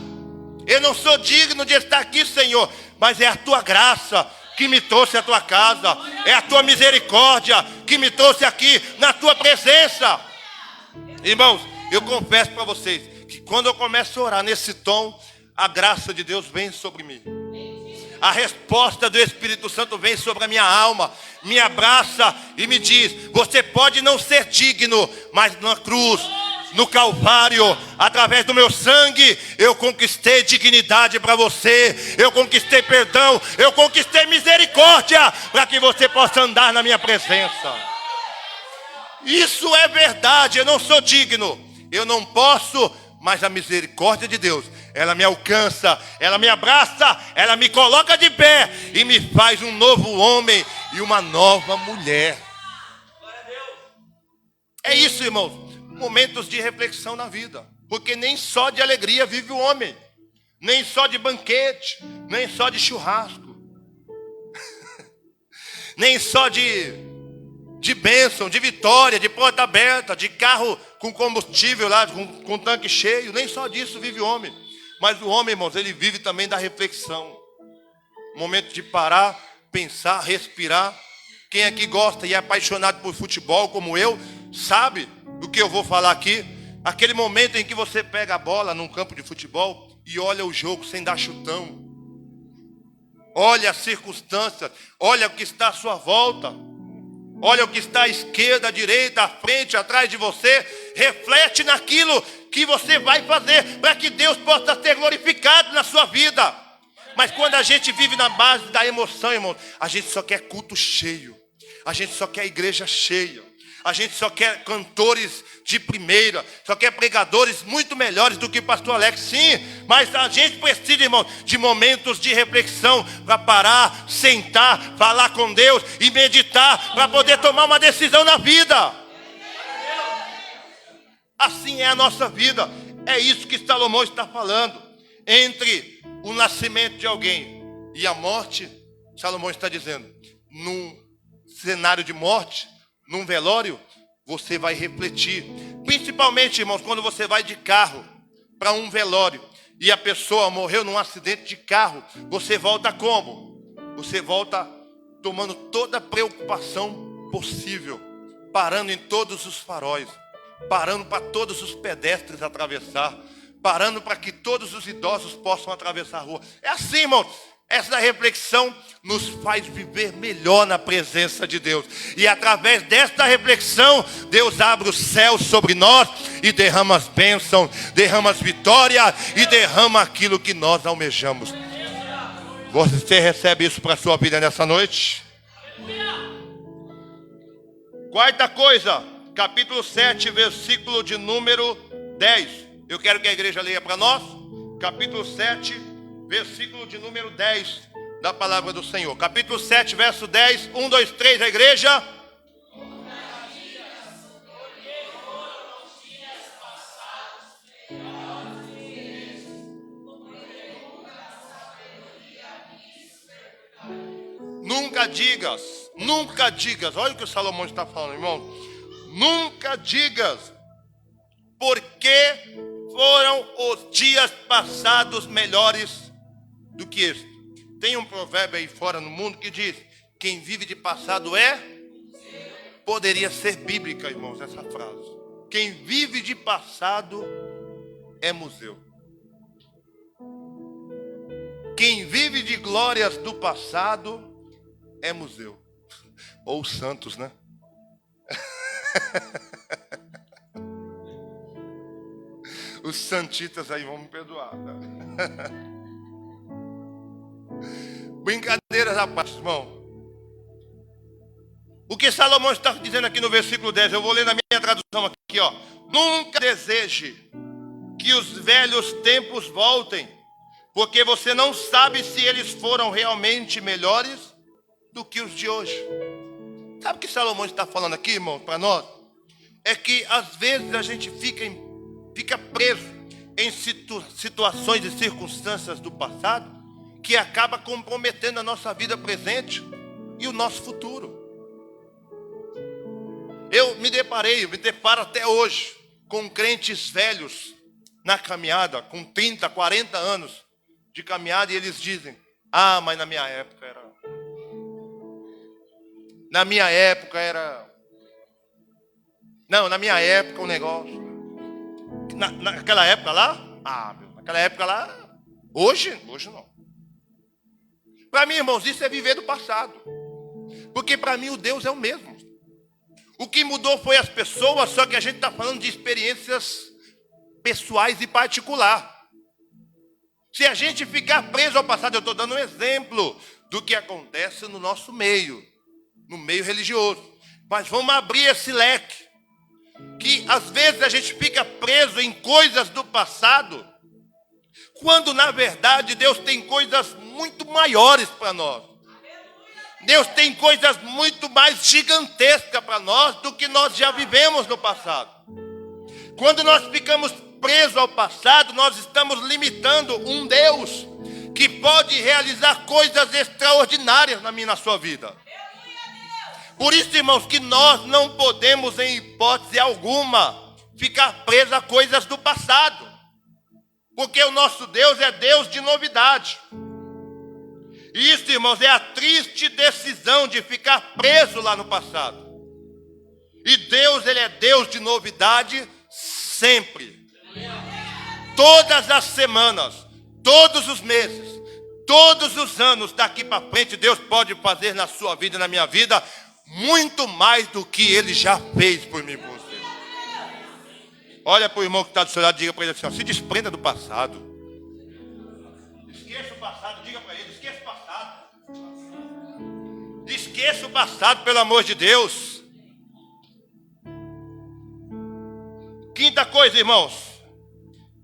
Eu não sou digno de estar aqui, Senhor, mas é a tua graça que me trouxe à tua casa, é a tua misericórdia que me trouxe aqui na tua presença. Irmãos, eu confesso para vocês que quando eu começo a orar nesse tom, a graça de Deus vem sobre mim. A resposta do Espírito Santo vem sobre a minha alma, me abraça e me diz: você pode não ser digno, mas na cruz, no Calvário, através do meu sangue, eu conquistei dignidade para você, eu conquistei perdão, eu conquistei misericórdia, para que você possa andar na minha presença. Isso é verdade. Eu não sou digno, eu não posso, mas a misericórdia de Deus, ela me alcança, ela me abraça, ela me coloca de pé e me faz um novo homem e uma nova mulher. É isso, irmãos. Momentos de reflexão na vida, porque nem só de alegria vive o homem, nem só de banquete, nem só de churrasco, nem só de bênção, de vitória, de porta aberta, de carro com combustível lá, com tanque cheio. Nem só disso vive o homem. Mas o homem, irmãos, ele vive também da reflexão. Momento de parar, pensar, respirar. Quem aqui gosta e é apaixonado por futebol como eu, sabe do que eu vou falar aqui. Aquele momento em que você pega a bola num campo de futebol e olha o jogo sem dar chutão. Olha as circunstâncias, olha o que está à sua volta. Olha o que está à esquerda, à direita, à frente, atrás de você. Reflete naquilo que você vai fazer, para que Deus possa ser glorificado na sua vida. Mas quando a gente vive na base da emoção, irmão, a gente só quer culto cheio. A gente só quer igreja cheia. A gente só quer cantores de primeira, só quer pregadores muito melhores do que pastor Alex. Sim, mas a gente precisa, irmão, de momentos de reflexão para parar, sentar, falar com Deus e meditar para poder tomar uma decisão na vida. Assim é a nossa vida. É isso que Salomão está falando. Entre o nascimento de alguém e a morte, Salomão está dizendo, num cenário de morte, num velório, você vai refletir. Principalmente, irmãos, quando você vai de carro para um velório e a pessoa morreu num acidente de carro, você volta como? Você volta tomando toda a preocupação possível, parando em todos os faróis, parando para todos os pedestres atravessar, parando para que todos os idosos possam atravessar a rua. É assim, irmãos. Essa reflexão nos faz viver melhor na presença de Deus. E através desta reflexão, Deus abre os céus sobre nós e derrama as bênçãos, derrama as vitórias e derrama aquilo que nós almejamos. Você recebe isso para a sua vida nessa noite? Quarta coisa, capítulo 7, versículo de número 10. Eu quero que a igreja leia para nós. Capítulo 7, versículo de número 10 da palavra do Senhor. Capítulo 7, verso 10. 1, 2, 3, a igreja. Nunca digas, olha o que o Salomão está falando, irmão. Nunca digas, porque foram os dias passados melhores do que este. Tem um provérbio aí fora no mundo que diz, quem vive de passado é? Poderia ser bíblica, irmãos, essa frase. Quem vive de passado é museu. Quem vive de glórias do passado é museu. Ou santos, né? Os santitas aí vão me perdoar, tá? Brincadeiras à parte, irmão. O que Salomão está dizendo aqui no versículo 10, eu vou ler na minha tradução aqui, ó. Nunca deseje que os velhos tempos voltem, porque você não sabe se eles foram realmente melhores do que os de hoje. Sabe o que Salomão está falando aqui, irmão, para nós? É que às vezes a gente fica preso em situações e circunstâncias do passado que acaba comprometendo a nossa vida presente e o nosso futuro. Eu me deparo até hoje com crentes velhos na caminhada, com 30, 40 anos de caminhada, e eles dizem, mas na minha época era... Não, na minha época o negócio... Naquela época lá? Naquela época lá... Hoje não. Para mim, irmãos, isso é viver do passado. Porque para mim o Deus é o mesmo. O que mudou foi as pessoas, só que a gente está falando de experiências pessoais e particular. Se a gente ficar preso ao passado, eu estou dando um exemplo do que acontece no nosso meio, no meio religioso. Mas vamos abrir esse leque. Que às vezes a gente fica preso em coisas do passado, quando na verdade Deus tem coisas muito maiores para nós. Deus tem coisas muito mais gigantescas para nós do que nós já vivemos no passado. Quando nós ficamos presos ao passado, nós estamos limitando um Deus que pode realizar coisas extraordinárias na minha e na sua vida. Por isso, irmãos, que nós não podemos, em hipótese alguma, ficar presos a coisas do passado. Porque o nosso Deus é Deus de novidade. E isso, irmãos, é a triste decisão de ficar preso lá no passado. E Deus, Ele é Deus de novidade sempre. Todas as semanas, todos os meses, todos os anos daqui para frente, Deus pode fazer na sua vida e na minha vida muito mais do que Ele já fez por mim e por você. Olha para o irmão que está do seu lado e diga para ele assim, ó, se desprenda do passado. Esqueça o passado, diga para ele, esqueça o passado. Esqueça o passado, pelo amor de Deus. Quinta coisa, irmãos.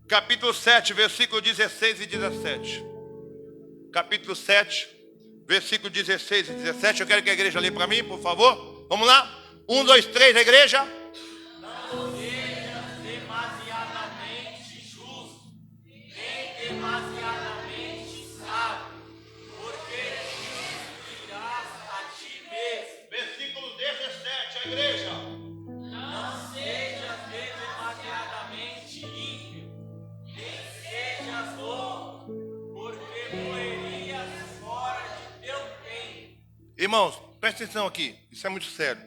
Capítulo 7, versículo 16 e 17. Capítulo 7, versículo 16 e 17. Eu quero que a igreja lê para mim, por favor. Vamos lá? 1, 2, 3, a igreja. Não sejas demasiadamente justo, nem demasiadamente sábio, porque destruirás a ti mesmo. Versículo 17, a igreja. Não sejas demasiadamente ímpio, nem sejas louco, porque morrerias fora de teu tempo. Irmãos, presta atenção aqui. Isso é muito sério.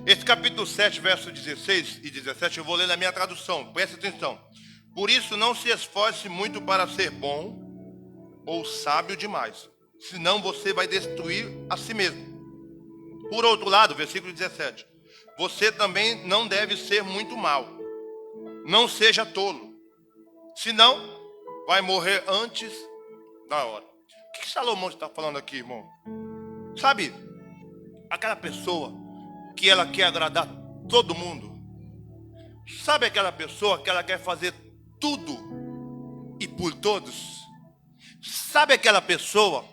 Esse capítulo 7, versos 16 e 17, eu vou ler na minha tradução. Presta atenção. Por isso, não se esforce muito para ser bom ou sábio demais, senão você vai destruir a si mesmo. Por outro lado, versículo 17. Você também não deve ser muito mau. Não seja tolo. Senão, vai morrer antes da hora. O que Salomão está falando aqui, irmão? Sabe, aquela pessoa que ela quer agradar todo mundo. Sabe aquela pessoa que ela quer fazer tudo e por todos? Sabe aquela pessoa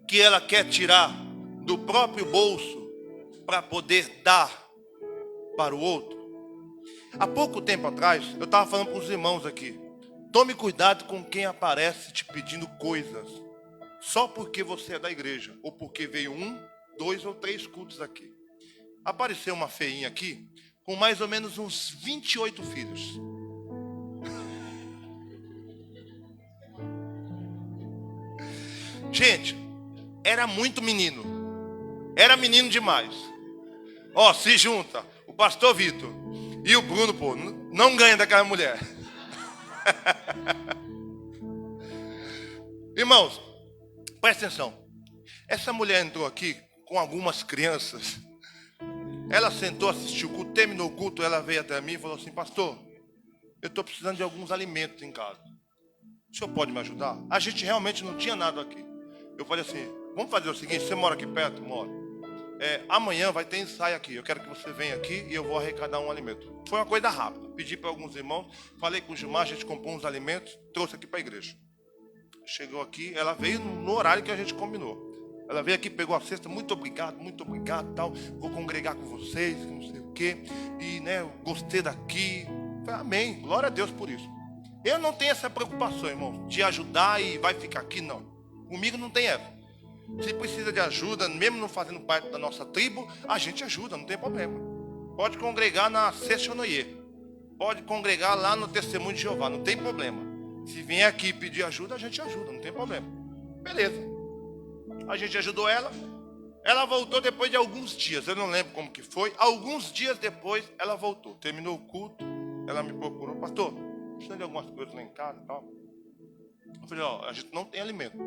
que ela quer tirar do próprio bolso para poder dar para o outro? Há pouco tempo atrás, eu estava falando para os irmãos aqui. Tome cuidado com quem aparece te pedindo coisas só porque você é da igreja, ou porque veio 1, 2 ou 3 cultos aqui. Apareceu uma feinha aqui, com mais ou menos uns 28 filhos. Gente, era muito menino. Era menino demais. Ó, se junta o pastor Vitor e o Bruno, pô, não ganha daquela mulher. Irmãos, presta atenção. Essa mulher entrou aqui com algumas crianças. Ela sentou, assistiu o culto, terminou o culto, ela veio até mim e falou assim, pastor, eu estou precisando de alguns alimentos em casa. O senhor pode me ajudar? A gente realmente não tinha nada aqui. Eu falei assim, vamos fazer o seguinte, você mora aqui perto? Mora. Amanhã vai ter ensaio aqui, eu quero que você venha aqui e eu vou arrecadar um alimento. Foi uma coisa rápida. Pedi para alguns irmãos, falei com o Gilmar, a gente comprou uns alimentos, trouxe aqui para a igreja. Chegou aqui, ela veio no horário que a gente combinou. Ela veio aqui, pegou a cesta, muito obrigado, tal. Vou congregar com vocês, não sei o quê. E, né, eu gostei daqui. Falei, amém, glória a Deus por isso. Eu não tenho essa preocupação, irmão, de ajudar e vai ficar aqui, não. Comigo não tem essa. Se precisa de ajuda, mesmo não fazendo parte da nossa tribo, a gente ajuda, não tem problema. Pode congregar na Sessionoye. Pode congregar lá no Testemunho de Jeová, não tem problema. Se vier aqui pedir ajuda, a gente ajuda, não tem problema. Beleza. A gente ajudou ela. Ela voltou depois de alguns dias. Eu não lembro como que foi. Alguns dias depois, ela voltou. Terminou o culto. Ela me procurou. Pastor, precisa de algumas coisas lá em casa e tal. Eu falei, ó, a gente não tem alimento.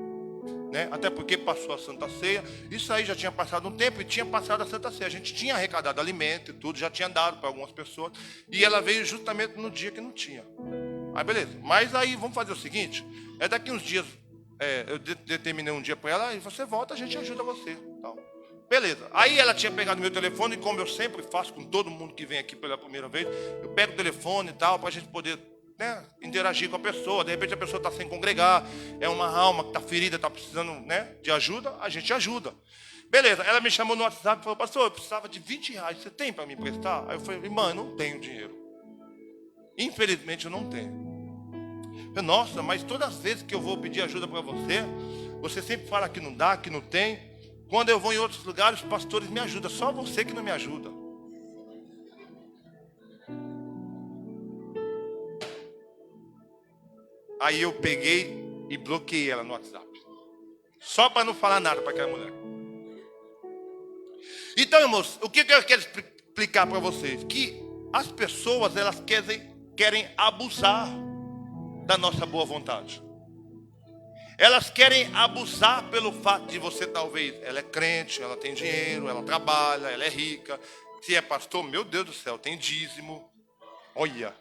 Né? Até porque passou a Santa Ceia. Isso aí já tinha passado um tempo e tinha passado a Santa Ceia. A gente tinha arrecadado alimento e tudo. Já tinha dado para algumas pessoas. E ela veio justamente no dia que não tinha. Aí beleza. Mas aí vamos fazer o seguinte. Daqui uns dias... eu determinei um dia para ela, e você volta, a gente ajuda você. Tal. Beleza. Aí ela tinha pegado meu telefone, e como eu sempre faço com todo mundo que vem aqui pela primeira vez, eu pego o telefone e tal, para a gente poder, né, interagir com a pessoa. De repente a pessoa está sem congregar, é uma alma que está ferida, está precisando, né, de ajuda, a gente ajuda. Beleza. Ela me chamou no WhatsApp e falou, pastor, eu precisava de R$20, você tem para me emprestar? Aí eu falei, irmã, eu não tenho dinheiro. Infelizmente eu não tenho. Nossa, mas todas as vezes que eu vou pedir ajuda para você, você sempre fala que não dá, que não tem. Quando eu vou em outros lugares, os pastores me ajudam. Só você que não me ajuda. Aí eu peguei e bloqueei ela no WhatsApp. Só para não falar nada para aquela mulher. Então, irmãos, o que eu quero explicar para vocês? Que as pessoas, elas querem abusar da nossa boa vontade. Elas querem abusar pelo fato de você, talvez, ela é crente, ela tem dinheiro, ela trabalha, ela é rica. Se é pastor, meu Deus do céu, tem dízimo. Olha,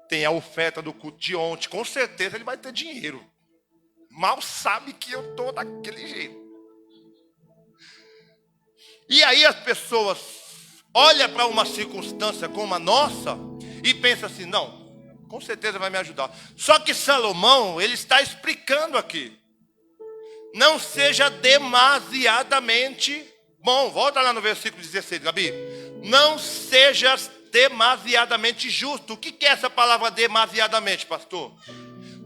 tem a oferta do culto de ontem. Com certeza ele vai ter dinheiro. Mal sabe que eu estou daquele jeito. E aí as pessoas olham para uma circunstância como a nossa e pensam assim, não, com certeza vai me ajudar. Só que Salomão, ele está explicando aqui. Não seja demasiadamente bom. Volta lá no versículo 16, Gabi. Não sejas demasiadamente justo. O que é essa palavra demasiadamente, pastor?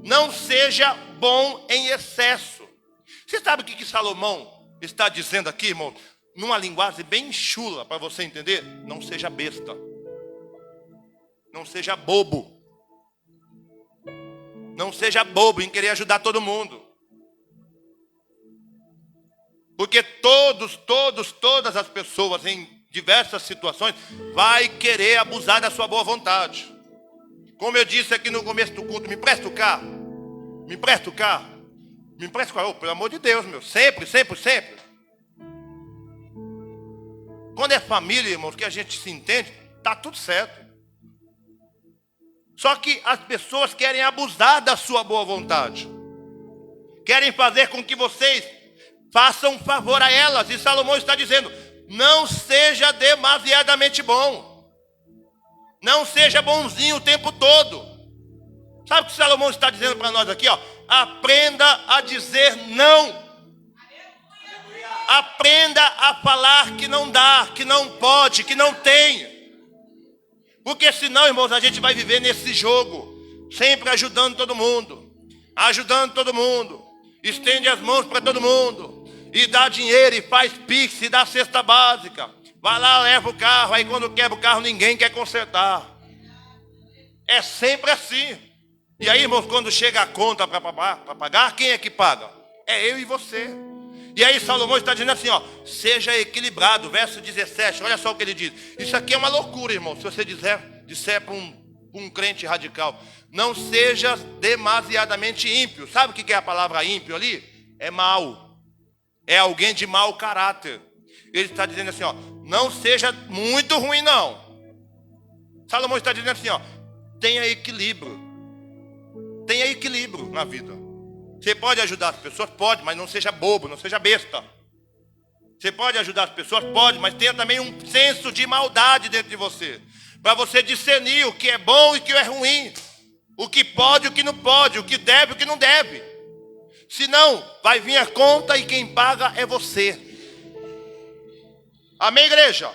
Não seja bom em excesso. Você sabe o que Salomão está dizendo aqui, irmão? Numa linguagem bem chula, para você entender. Não seja besta. Não seja bobo. Não seja bobo em querer ajudar todo mundo. Porque todas as pessoas em diversas situações vai querer abusar da sua boa vontade. Como eu disse aqui no começo do culto, me empresta o carro. Me empresta o carro. Me empresta o carro. Oh, pelo amor de Deus, meu. Sempre. Quando é família, irmãos, que a gente se entende, está tudo certo. Só que as pessoas querem abusar da sua boa vontade. Querem fazer com que vocês façam um favor a elas. E Salomão está dizendo, não seja demasiadamente bom. Não seja bonzinho o tempo todo. Sabe o que Salomão está dizendo para nós aqui? Ó? Aprenda a dizer não. Aprenda a falar que não dá, que não pode, que não tem. Porque senão, irmãos, a gente vai viver nesse jogo, sempre ajudando todo mundo, estende as mãos para todo mundo, e dá dinheiro, e faz pix, e dá cesta básica, vai lá, leva o carro, aí quando quebra o carro ninguém quer consertar. É sempre assim. E aí, irmãos, quando chega a conta para pagar, quem é que paga? É eu e você. E aí Salomão está dizendo assim, ó, seja equilibrado, verso 17, olha só o que ele diz. Isso aqui é uma loucura, irmão, se você disser para um crente radical, não seja demasiadamente ímpio. Sabe o que é a palavra ímpio ali? É mau, é alguém de mau caráter. Ele está dizendo assim, ó, não seja muito ruim não. Salomão está dizendo assim, ó, tenha equilíbrio na vida. Você pode ajudar as pessoas? Pode, mas não seja bobo, não seja besta. Você pode ajudar as pessoas? Pode, mas tenha também um senso de maldade dentro de você. Para você discernir o que é bom e o que é ruim. O que pode e o que não pode. O que deve e o que não deve. Senão, vai vir a conta e quem paga é você. Amém, igreja?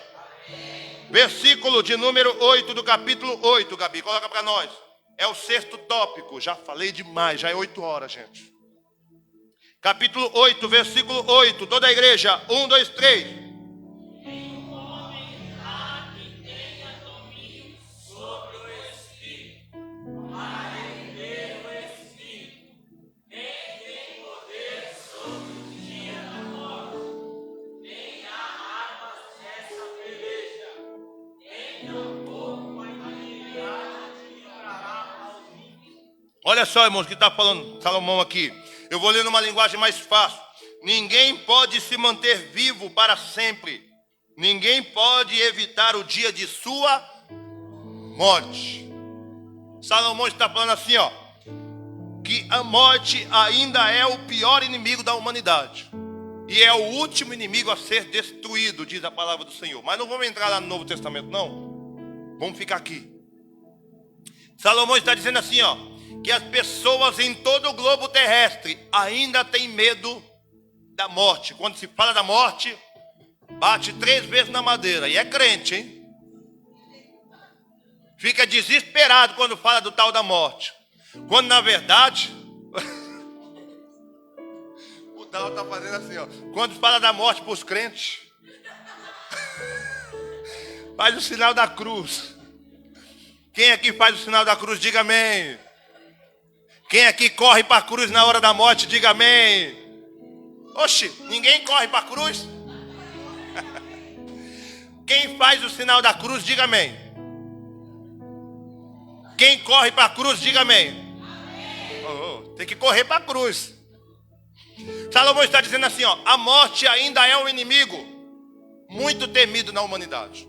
Amém. Versículo de número 8 do capítulo 8, Gabi, coloca para nós. É o sexto tópico. Já falei demais, já é 8 horas, gente. Capítulo 8, versículo 8. Toda a igreja. 1, 2, 3. Nenhum homem há que tenha domínio sobre o Espírito, mas ele dê o Espírito. Nem tem poder sobre o dia da morte, nem há armas nessa peleja, nem tampouco a iniquidade livrará aos ímpios. Olha só, irmãos, o que está falando Salomão aqui. Eu vou ler numa linguagem mais fácil. Ninguém pode se manter vivo para sempre. Ninguém pode evitar o dia de sua morte. Salomão está falando assim, ó, que a morte ainda é o pior inimigo da humanidade. E é o último inimigo a ser destruído, diz a palavra do Senhor. Mas não vamos entrar lá no Novo Testamento, não. Vamos ficar aqui. Salomão está dizendo assim, ó, que as pessoas em todo o globo terrestre ainda têm medo da morte. Quando se fala da morte, bate 3 vezes na madeira. E é crente, hein? Fica desesperado quando fala do tal da morte. Quando na verdade, o tal está fazendo assim, ó. Quando fala da morte para os crentes, faz o sinal da cruz. Quem aqui faz o sinal da cruz, diga amém. Quem aqui corre para a cruz na hora da morte, diga amém. Oxe, ninguém corre para a cruz? Quem faz o sinal da cruz, diga amém. Quem corre para a cruz, diga amém. Tem que correr para a cruz. Salomão está dizendo assim, ó, a morte ainda é um inimigo muito temido na humanidade.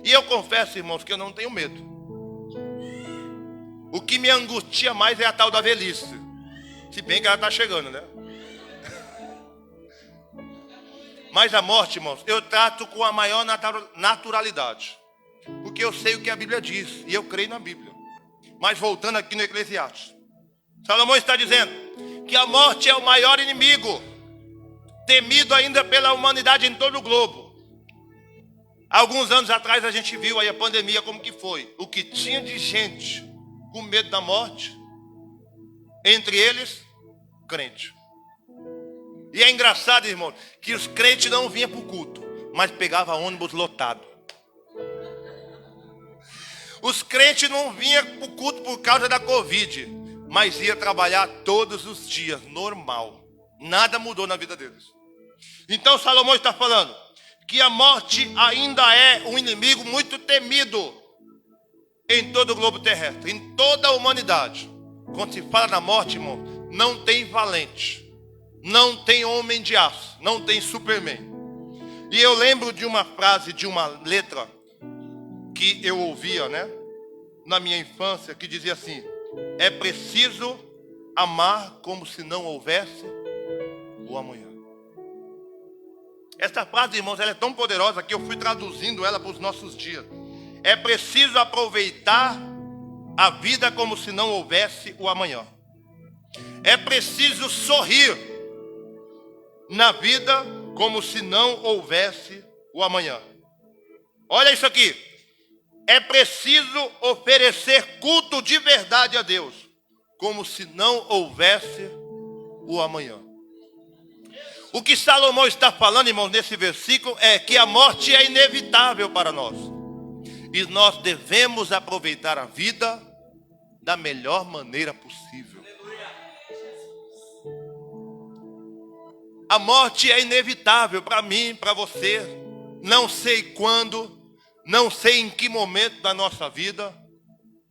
E eu confesso, irmãos, que eu não tenho medo. O que me angustia mais é a tal da velhice. Se bem que ela está chegando, né? Mas a morte, irmãos, eu trato com a maior naturalidade. Porque eu sei o que a Bíblia diz. E eu creio na Bíblia. Mas voltando aqui no Eclesiastes. Salomão está dizendo que a morte é o maior inimigo, temido ainda pela humanidade em todo o globo. Alguns anos atrás a gente viu aí a pandemia como que foi. O que tinha de gente com medo da morte, entre eles, crente. E é engraçado, irmão, que os crentes não vinham para o culto, mas pegavam ônibus lotado. Os crentes não vinham para o culto por causa da Covid, mas ia trabalhar todos os dias, normal. Nada mudou na vida deles. Então Salomão está falando que a morte ainda é um inimigo muito temido em todo o globo terrestre, em toda a humanidade. Quando se fala na morte, irmão, não tem valente, não tem homem de aço, não tem Superman. E eu lembro de uma frase, de uma letra que eu ouvia, né, na minha infância, que dizia assim: é preciso amar como se não houvesse o amanhã. Essa frase, irmãos, ela é tão poderosa que eu fui traduzindo ela para os nossos dias. É preciso aproveitar a vida como se não houvesse o amanhã. É preciso sorrir na vida como se não houvesse o amanhã. Olha isso aqui. É preciso oferecer culto de verdade a Deus, como se não houvesse o amanhã. O que Salomão está falando, irmãos, nesse versículo é que a morte é inevitável para nós. E nós devemos aproveitar a vida da melhor maneira possível. A morte é inevitável para mim, para você. Não sei quando, não sei em que momento da nossa vida.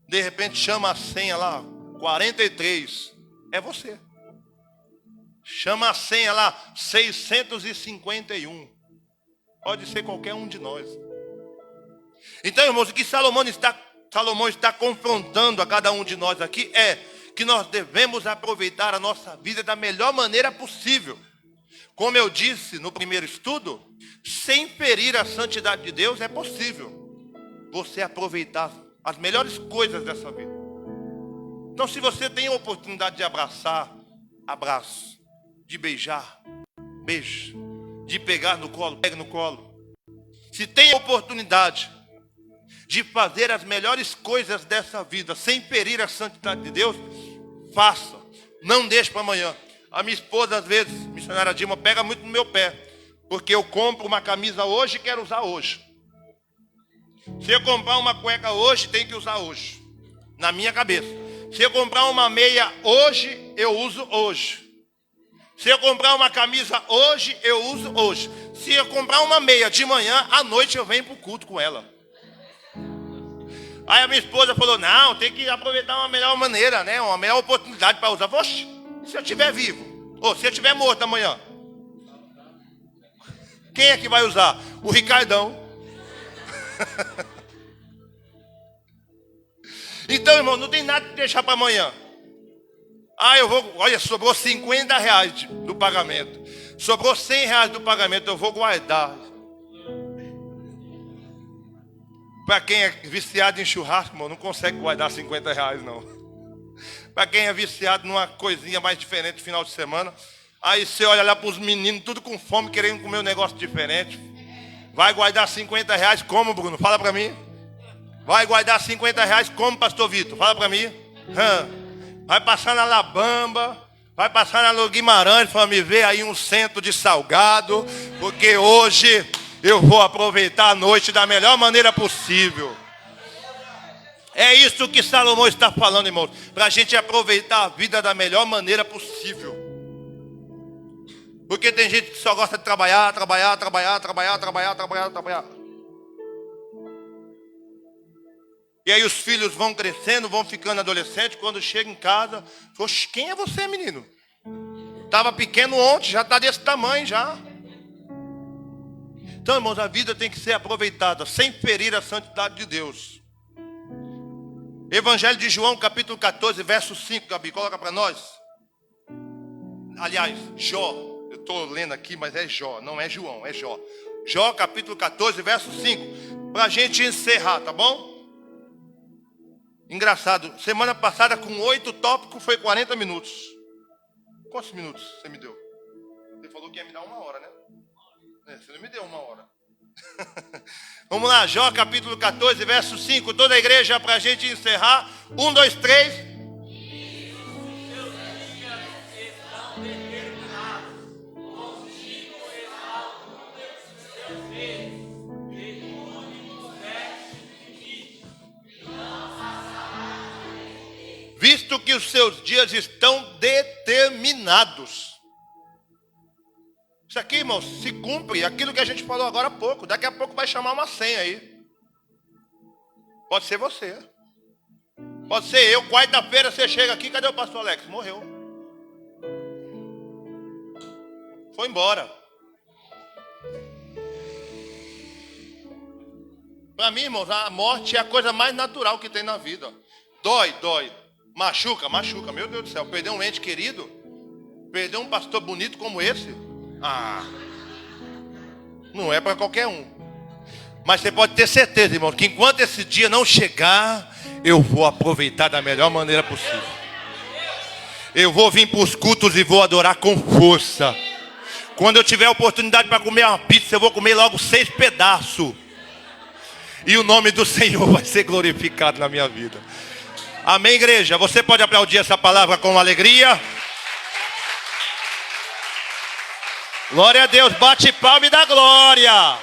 De repente chama a senha lá, 43. É você. Chama a senha lá, 651. Pode ser qualquer um de nós. Então, irmãos, o que Salomão está confrontando a cada um de nós aqui é que nós devemos aproveitar a nossa vida da melhor maneira possível. Como eu disse no primeiro estudo, sem ferir a santidade de Deus, é possível você aproveitar as melhores coisas dessa vida. Então, se você tem a oportunidade de abraçar, abraço. De beijar, beijo. De pegar no colo, pega no colo. Se tem a oportunidade de fazer as melhores coisas dessa vida, sem ferir a santidade de Deus, faça. Não deixe para amanhã. A minha esposa, às vezes, missionária Dilma, pega muito no meu pé. Porque eu compro uma camisa hoje e quero usar hoje. Se eu comprar uma cueca hoje, tem que usar hoje. Na minha cabeça. Se eu comprar uma meia hoje, eu uso hoje. Se eu comprar uma camisa hoje, eu uso hoje. Se eu comprar uma meia de manhã, à noite eu venho para o culto com ela. Aí a minha esposa falou, não, tem que aproveitar uma melhor maneira, né? Uma melhor oportunidade para usar. Oxe, se eu estiver vivo, ou se eu estiver morto amanhã, quem é que vai usar? O Ricardão. Então, irmão, não tem nada de deixar para amanhã. Olha, sobrou 50 reais do pagamento. Sobrou 100 reais do pagamento, eu vou guardar. Para quem é viciado em churrasco, irmão, não consegue guardar 50 reais, não. Para quem é viciado numa coisinha mais diferente no final de semana, aí você olha lá para os meninos, tudo com fome, querendo comer um negócio diferente. Vai guardar 50 reais como, Bruno? Fala para mim. Vai guardar 50 reais como, pastor Vitor? Fala para mim. Vai passar na Labamba, vai passar na Guimarães para me ver aí um centro de salgado, porque hoje eu vou aproveitar a noite da melhor maneira possível. É isso que Salomão está falando, irmãos, para a gente aproveitar a vida da melhor maneira possível. Porque tem gente que só gosta de trabalhar. E aí os filhos vão crescendo, vão ficando adolescentes. Quando chega em casa, oxe, quem é você, menino? Estava pequeno ontem, já está desse tamanho já. Então, irmãos, a vida tem que ser aproveitada sem ferir a santidade de Deus. Evangelho de João, capítulo 14, verso 5, Gabi, coloca para nós. Aliás, Jó, eu estou lendo aqui, mas é Jó, não é João, é Jó. Jó, capítulo 14, verso 5, para a gente encerrar, tá bom? Engraçado, semana passada com 8 tópicos foi 40 minutos. Quantos minutos você me deu? Você falou que ia me dar 1 hora, né? Você não me deu 1 hora. Vamos lá, Jó capítulo 14, verso 5. Toda a igreja para a gente encerrar. 1, 2, 3. Seus dias estão determinados, contigo está o número dos seus meses, e tudo nos veste de Visto que os seus dias estão determinados. Isso aqui, irmãos, se cumpre aquilo que a gente falou agora há pouco. Daqui a pouco vai chamar uma senha aí. Pode ser você. Pode ser eu. Quarta-feira você chega aqui, cadê o pastor Alex? Morreu. Foi embora. Para mim, irmãos, a morte é a coisa mais natural que tem na vida. Dói, dói. Machuca, machuca. Meu Deus do céu. Perder um ente querido. Perder um pastor bonito como esse. Não é para qualquer um. Mas você pode ter certeza, irmão, que enquanto esse dia não chegar, eu vou aproveitar da melhor maneira possível. Eu vou vir para os cultos e vou adorar com força. Quando eu tiver a oportunidade para comer uma pizza, eu vou comer logo 6 pedaços. E o nome do Senhor vai ser glorificado na minha vida. Amém, igreja? Você pode aplaudir essa palavra com alegria? Glória a Deus, bate palma e dá glória.